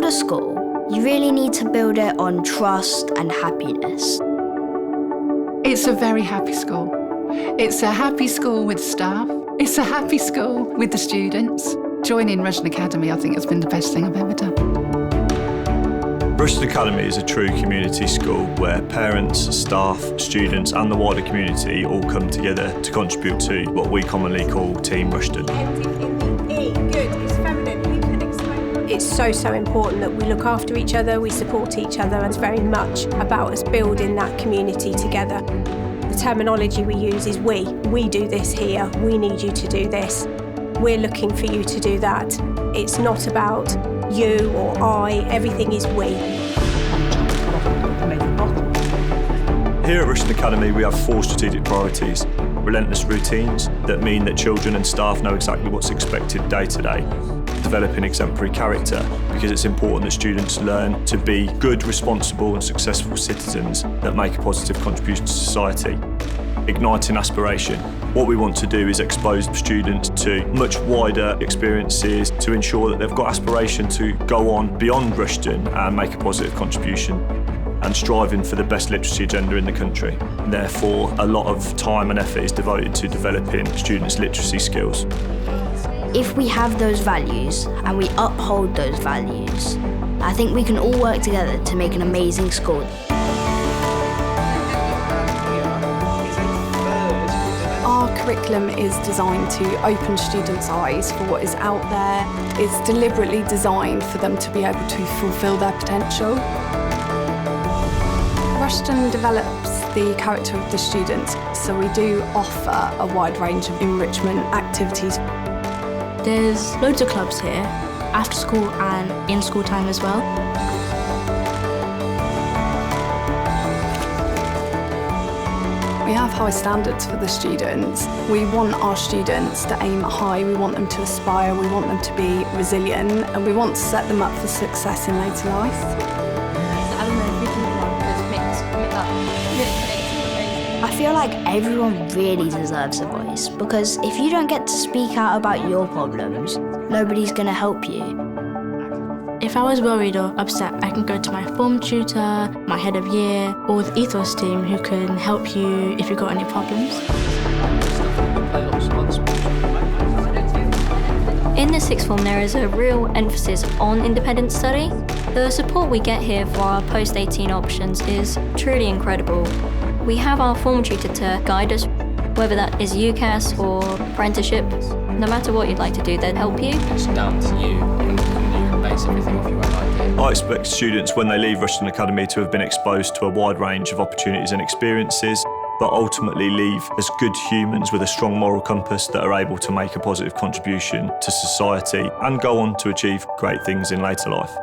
a school, you really need to build it on trust and happiness. It's a very happy school. It's a happy school with staff. It's a happy school with the students. Joining Rushden Academy, I think, has been the best thing I've ever done. Rushden Academy is a true community school where parents, staff, students and the wider community all come together to contribute to what we commonly call Team Rushden. It's so important that we look after each other, we support each other, and it's very much about us building that community together. The terminology we use is we. We do this here, we need you to do this. We're looking for you to do that. It's not about you or I, everything is we. Here at Rushden Academy we have 4 strategic priorities. Relentless routines that mean that children and staff know exactly what's expected day to day. Developing exemplary character, because it's important that students learn to be good, responsible and successful citizens that make a positive contribution to society. Igniting aspiration. What we want to do is expose students to much wider experiences to ensure that they've got aspiration to go on beyond Rushden and make a positive contribution, and striving for the best literacy agenda in the country. Therefore, a lot of time and effort is devoted to developing students' literacy skills. If we have those values and we uphold those values, I think we can all work together to make an amazing school. Our curriculum is designed to open students' eyes for what is out there. It's deliberately designed for them to be able to fulfil their potential. Rushden develops the character of the students, so we do offer a wide range of enrichment activities. There's loads of clubs here, after school and in school time as well. We have high standards for the students. We want our students to aim high, we want them to aspire, we want them to be resilient, and we want to set them up for success in later life. I feel like everyone really deserves a voice, because if you don't get to speak out about your problems, nobody's going to help you. If I was worried or upset, I can go to my form tutor, my head of year, or the ethos team who can help you if you've got any problems. In the sixth form, there is a real emphasis on independent study. The support we get here for our post-18 options is truly incredible. We have our form tutor to guide us, whether that is UCAS or apprenticeship. No matter what you'd like to do, they'd help you. It's down to you, and you can base everything off your own idea. I expect students when they leave Rushden Academy to have been exposed to a wide range of opportunities and experiences, but ultimately leave as good humans with a strong moral compass that are able to make a positive contribution to society and go on to achieve great things in later life.